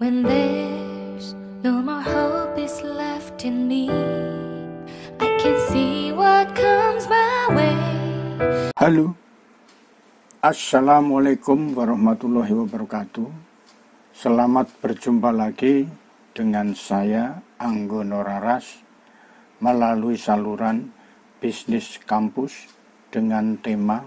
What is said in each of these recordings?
When there's no more hope is left in me, I can see what comes my way. Halo, Assalamualaikum warahmatullahi wabarakatuh. Selamat berjumpa lagi dengan saya, Anggono Raras, melalui saluran Bisnis Kampus dengan tema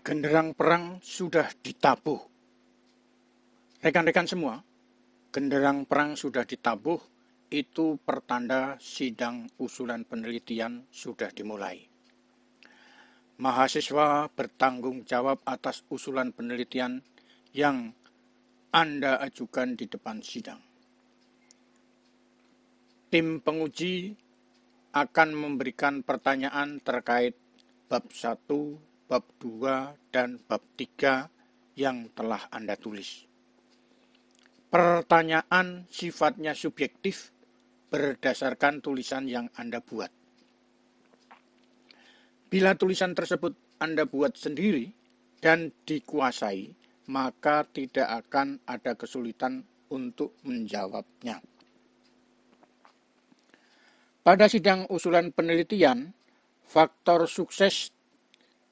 Genderang perang sudah ditabuh. Rekan-rekan semua, genderang perang sudah ditabuh itu pertanda sidang usulan penelitian sudah dimulai. Mahasiswa bertanggung jawab atas usulan penelitian yang Anda ajukan di depan sidang. Tim penguji akan memberikan pertanyaan terkait bab 1, bab 2, dan bab 3 yang telah Anda tulis. Pertanyaan sifatnya subjektif berdasarkan tulisan yang Anda buat. Bila tulisan tersebut Anda buat sendiri dan dikuasai, maka tidak akan ada kesulitan untuk menjawabnya. Pada sidang usulan penelitian, faktor sukses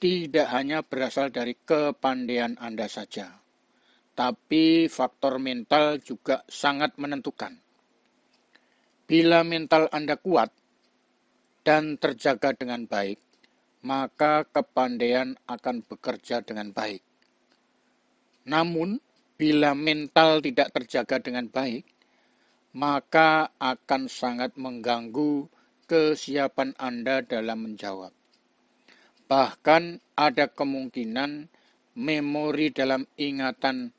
tidak hanya berasal dari kepandaian Anda saja, tapi faktor mental juga sangat menentukan. Bila mental Anda kuat dan terjaga dengan baik, maka kepandaian akan bekerja dengan baik. Namun, bila mental tidak terjaga dengan baik, maka akan sangat mengganggu kesiapan Anda dalam menjawab. Bahkan ada kemungkinan memori dalam ingatan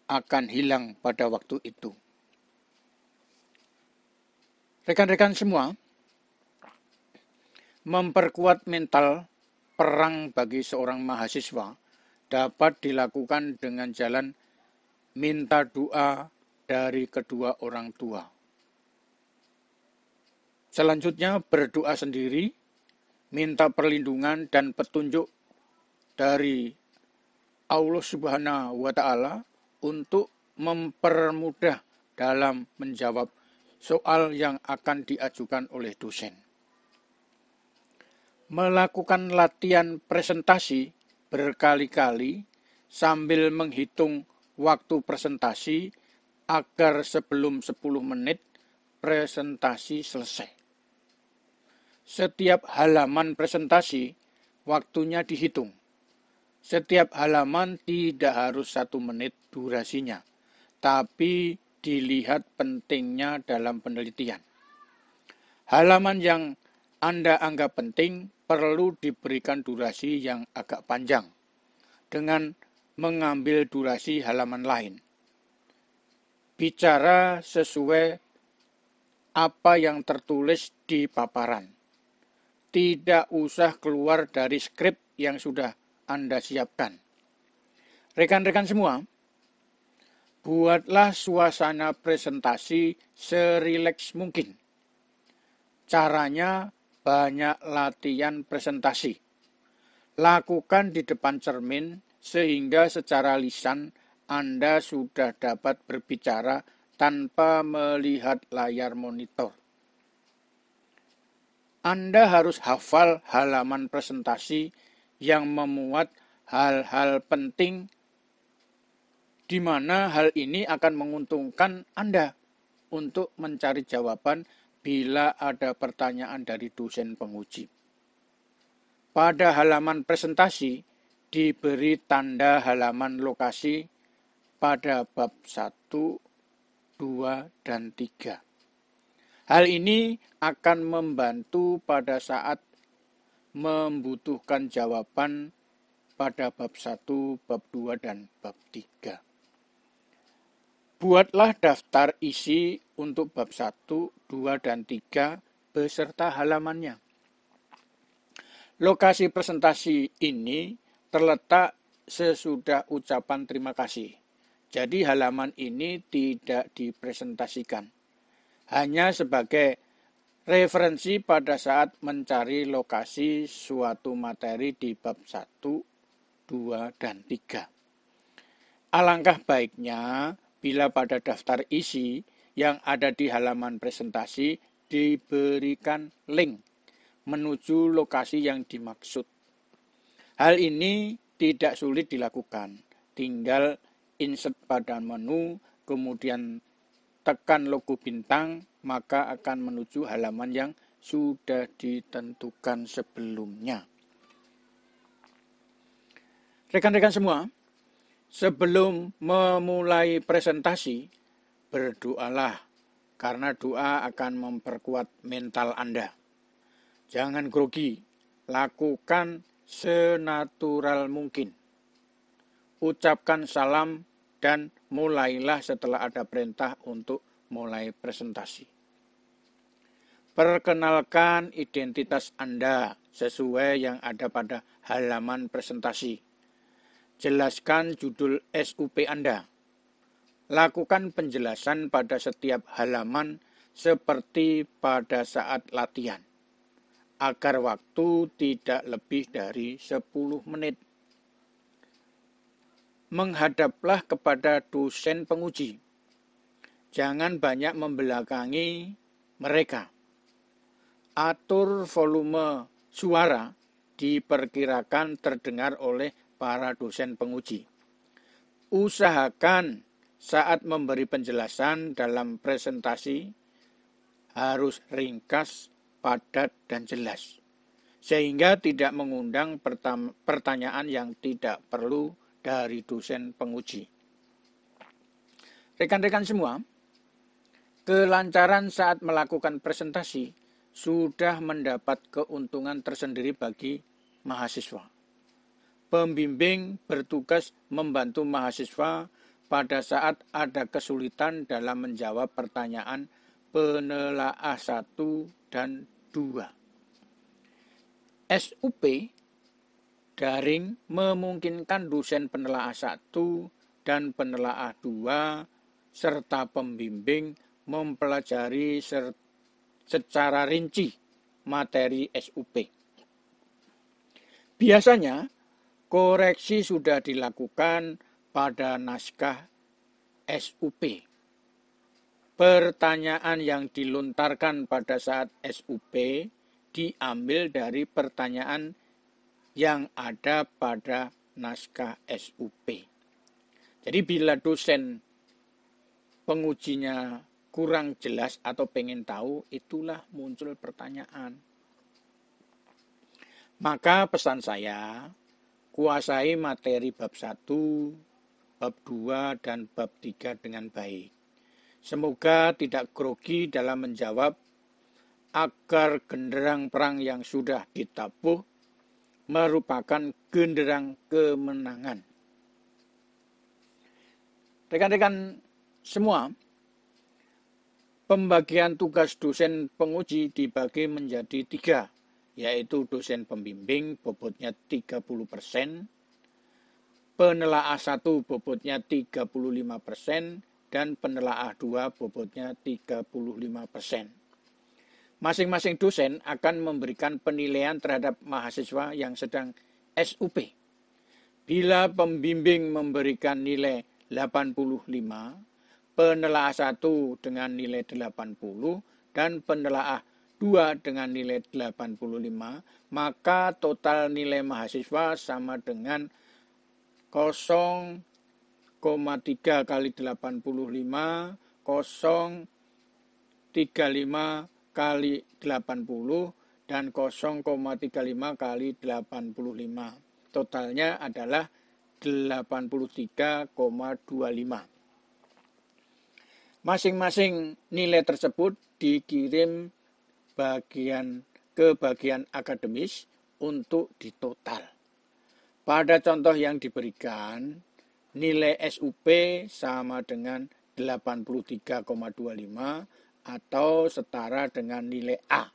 akan hilang pada waktu itu. Rekan-rekan semua, memperkuat mental perang bagi seorang mahasiswa dapat dilakukan dengan jalan minta doa dari kedua orang tua. Selanjutnya berdoa sendiri, minta perlindungan dan petunjuk dari Allah Subhanahu wa Ta'ala untuk mempermudah dalam menjawab soal yang akan diajukan oleh dosen. Melakukan latihan presentasi berkali-kali sambil menghitung waktu presentasi agar sebelum 10 menit presentasi selesai. Setiap halaman presentasi waktunya dihitung. Setiap halaman tidak harus 1 menit durasinya, tapi dilihat pentingnya dalam penelitian. Halaman yang Anda anggap penting perlu diberikan durasi yang agak panjang dengan mengambil durasi halaman lain. Bicara sesuai apa yang tertulis di paparan. Tidak usah keluar dari skrip yang sudah Anda siapkan. Rekan-rekan semua, buatlah suasana presentasi serileks mungkin. Caranya banyak latihan presentasi. Lakukan di depan cermin sehingga secara lisan Anda sudah dapat berbicara tanpa melihat layar monitor. Anda harus hafal halaman presentasi yang memuat hal-hal penting di mana hal ini akan menguntungkan Anda untuk mencari jawaban bila ada pertanyaan dari dosen penguji. Pada halaman presentasi diberi tanda halaman lokasi pada bab 1, 2, dan 3. Hal ini akan membantu pada saat membutuhkan jawaban pada bab 1, bab 2, dan bab 3. Buatlah daftar isi untuk bab 1, 2, dan 3 beserta halamannya. Lokasi presentasi ini terletak sesudah ucapan terima kasih. Jadi halaman ini tidak dipresentasikan. Hanya sebagai referensi pada saat mencari lokasi suatu materi di bab 1, 2, dan 3. Alangkah baiknya bila pada daftar isi yang ada di halaman presentasi diberikan link menuju lokasi yang dimaksud. Hal ini tidak sulit dilakukan. Tinggal insert pada menu, kemudian tekan logo bintang, maka akan menuju halaman yang sudah ditentukan sebelumnya. Rekan-rekan semua, sebelum memulai presentasi, berdoalah karena doa akan memperkuat mental Anda. Jangan grogi, lakukan senatural mungkin. Ucapkan salam dan mulailah setelah ada perintah untuk mulai presentasi. Perkenalkan identitas Anda sesuai yang ada pada halaman presentasi. Jelaskan judul SUP Anda. Lakukan penjelasan pada setiap halaman seperti pada saat latihan, agar waktu tidak lebih dari 10 menit. Menghadaplah kepada dosen penguji. Jangan banyak membelakangi mereka. Atur volume suara diperkirakan terdengar oleh para dosen penguji. Usahakan saat memberi penjelasan dalam presentasi harus ringkas, padat, dan jelas, sehingga tidak mengundang pertanyaan yang tidak perlu dari dosen penguji. Rekan-rekan semua, kelancaran saat melakukan presentasi sudah mendapat keuntungan tersendiri bagi mahasiswa. Pembimbing bertugas membantu mahasiswa pada saat ada kesulitan dalam menjawab pertanyaan penelaah 1 dan 2. SUP daring memungkinkan dosen penelaah 1 dan penelaah 2 serta pembimbing mempelajari secara rinci materi SUP. Biasanya, koreksi sudah dilakukan pada naskah SUP. Pertanyaan yang dilontarkan pada saat SUP diambil dari pertanyaan yang ada pada naskah SUP. Jadi bila dosen pengujinya kurang jelas atau pengen tahu, itulah muncul pertanyaan. Maka pesan saya, kuasai materi bab 1, bab 2, dan bab 3 dengan baik. Semoga tidak grogi dalam menjawab agar genderang perang yang sudah ditabuh merupakan genderang kemenangan. Rekan-rekan semua, pembagian tugas dosen penguji dibagi menjadi 3, yaitu dosen pembimbing bobotnya 30%, penelaah 1 bobotnya 35%, dan penelaah 2 bobotnya 35%. Masing-masing dosen akan memberikan penilaian terhadap mahasiswa yang sedang SUP. Bila pembimbing memberikan nilai 85, penelaah 1 dengan nilai 80, dan penelaah 2 dengan nilai 85, maka total nilai mahasiswa sama dengan 0,3 kali 85, 0,35 kali 80, dan 0,35 kali 85. Totalnya adalah 83,25. Masing-masing nilai tersebut dikirim ke bagian akademis untuk ditotal. Pada contoh yang diberikan, nilai SUP sama dengan 83,25 atau setara dengan nilai A.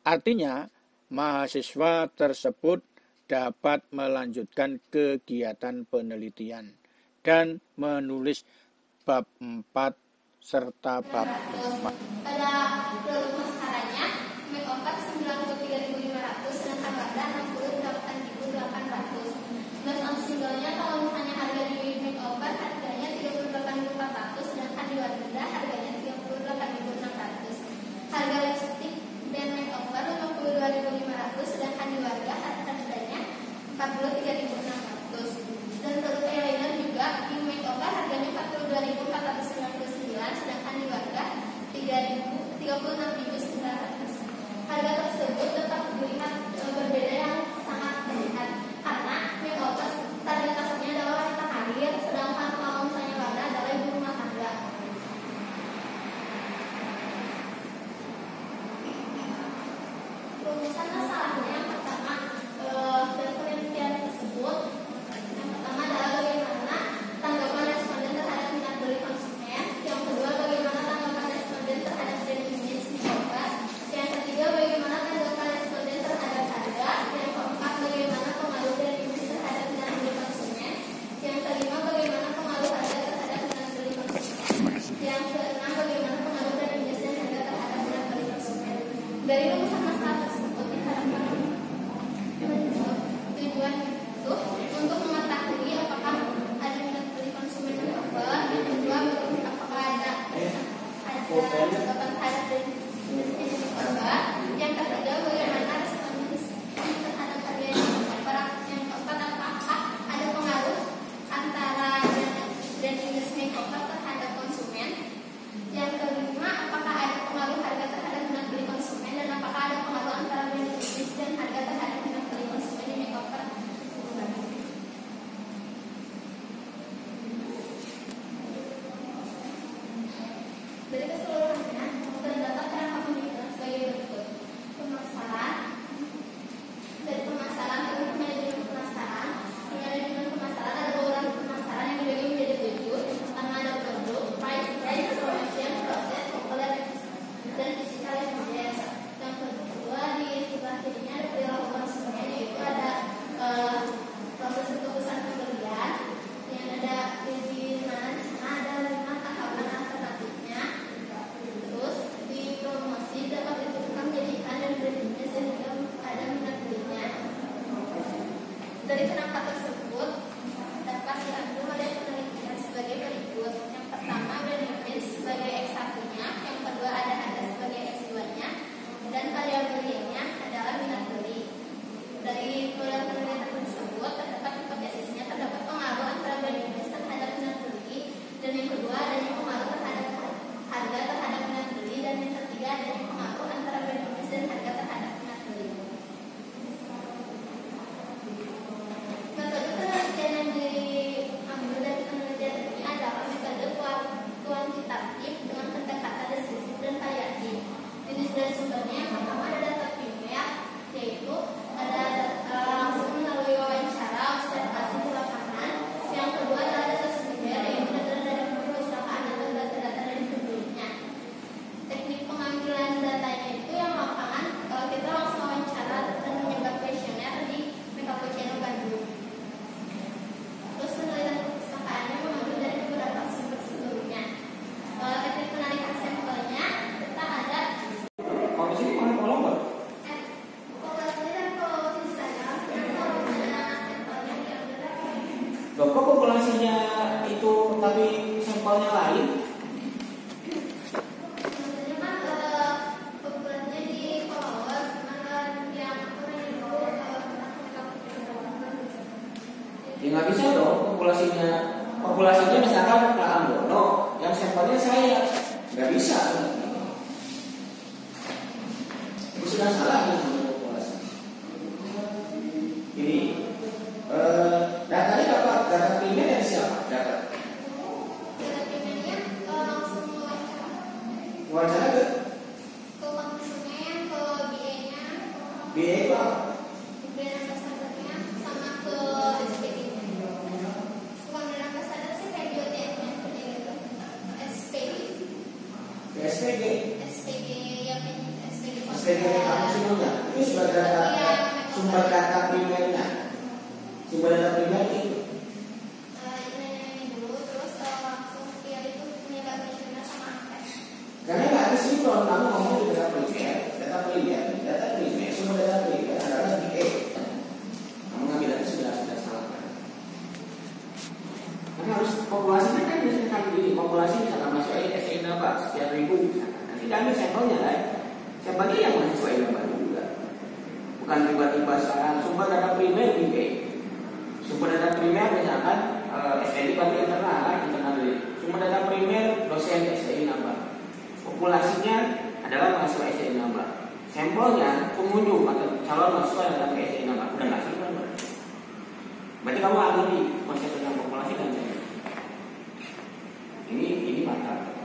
Artinya, mahasiswa tersebut dapat melanjutkan kegiatan penelitian dan menulis bab 4 serta bab 5. Pada produk maskaranya, makeover 93.500 dan harga 68.800. Plus on singlenya kalau misalnya harga di makeover Oktober harganya 38.400, sedangkan di Wardah harganya 38.600. Harga lipstik dan makeover 52.500, sedangkan di Wardah harganya 43.600. Dan produk eyeliner juga di makeover harganya 42.499, sedangkan di Wardah 36.900. Harga tersebut tetap terlihat berbeda yang sangat terlihat karena makeover target pasarnya adalah wanita karir, sedangkan kalau misalnya Wardah adalah ibu rumah tangga. Rumusan masalahnya yang pertama dari penelitian tersebut, yang pertama adalah bagaimana tanggapan responden terhadap minat beli konsumen, yang kedua bagaimana tanggapan responden terhadap brand image makeover, yang ketiga bagaimana tanggapan responden terhadap harga, yang keempat bagaimana pengaruh brand image terhadap minat beli konsumen, yang kelima bagaimana pengaruh harga terhadap minat beli konsumen, yang keenam bagaimana pengaruh brand image dan harga terhadap minat beli konsumen. Dari rumusan masalah tersebut diharapkan tujuan itu untuk mengetahui apakah ada minat beli konsumen makeover, yang kedua apakah ada tanggapan terhadap brand image makeover, yang ketiga bagaimana responden terhadap harga yang makeover, yang keempat apakah ada pengaruh antara brand image makeover terhadap konsumen, yang kelima apakah ada pengaruh harga terhadap minat beli konsumen, dan apakah ada pengaruh antara brand image dan harga terhadap minat beli konsumen di makeover. Dari keseluruhannya terdapat kerangka pemikiran sebagai berikut: pemasaran, dari pemasaran ke manajemen pemasaran. Di manajemen pemasaran ada bauran pemasaran yang dibagi menjadi 7. Yang pertama ada produk, price, promotion, proses, popular, dan physical evidence. Yang kedua di sebelah kirinya ada perilaku konsumen, yaitu ada proses keputusan pembelian, yang ada di mana di sana ada 5 tahapan alternatifnya. Terus di promosi dapat ditentukan menjadi iklan dan brand image sehingga ada minat belinya. Dari kerangka tersebut dapat diambil oleh penelitian sebagai berikut. Yang pertama brand image sebagai X1-nya, yang kedua ada harga sebagai X2-nya, dan variabelnya adalah minat beli. Dari penelitian tersebut terdapat hipotesisnya terdapat pengaruh antara brand image terhadap minat beli, dan yang kedua adanya pengaruh terhadap harga terhadap minat beli, dan yang ketiga adanya pengaruh antara brand image dan harga terhadap minat beli. Metode penelitian yang diambil dari penelitian ini adalah metode kuantitatif dengan pendekatan deskriptif dan variatif. Jenis dan sumbernya yang pertama ada data primer, yaitu ada langsung melalui wawancara, observasi di lapangan. Yang kedua adalah data sekunder, yaitu data dari perpustakaan atau data-data dari sebelumnya. Teknik pengambilan datanya itu yang lapangan, kita langsung wawancara dan menyebar kuesioner di Mekapuccino Bandung. Terus penelitian perpustakaannya mengambil dari beberapa sumber sebelumnya. Teknik penarikan sampelnya kita ada Kalau di sini mana kolom nggak? populasi dan populasi saya, yang sampelnya diambil dari Loh, kok populasinya itu tapi sampelnya lain? sebenarnya kan populasinya di follower, mana yang Ya nggak bisa dong populasinya misalkan Pak Ambono, yang sampelnya saya, nggak bisa. Itu sudah salah nih populasi. Ini datanya apa? Data primer dari siapa? Data primernya langsung wawancara ke konsumen, ke BA-nya, BA itu apa? brand ambassador-nya, sama ke SPG. Bukan brand ambassador sih, kayak BOTM-nya seperti itu. SPG. Ke SPG. SPG yang SPG SPG kamu semuanya itu sumber data primernya. Sumber data primer itu. ini dulu, terus langsung dia itu menyebar kuesioner sama angket. Karena nggak ada sih kalau kamu ngomong di data primer, sumber data primer adalah BA. Kamu ngambil data sudah salah kan? Karena harus populasi misalkan mahasiswa STI Naba sekian ribu misalkan. Nanti diambil sampelnya kan. Sampelnya yang mahasiswa Naba juga. Bukan tiba-tiba sumber data primer juga. Sumber data primer misalkan STI berarti internal dulu. Sumber data primer dosen STI Naba. Populasinya adalah mahasiswa STI Naba. Sampelnya pengunjung atau calon mahasiswa yang datang ke STI Naba. Udah nggak sih? Berarti kamu ahli konsep tentang populasi kan? Ini mantap.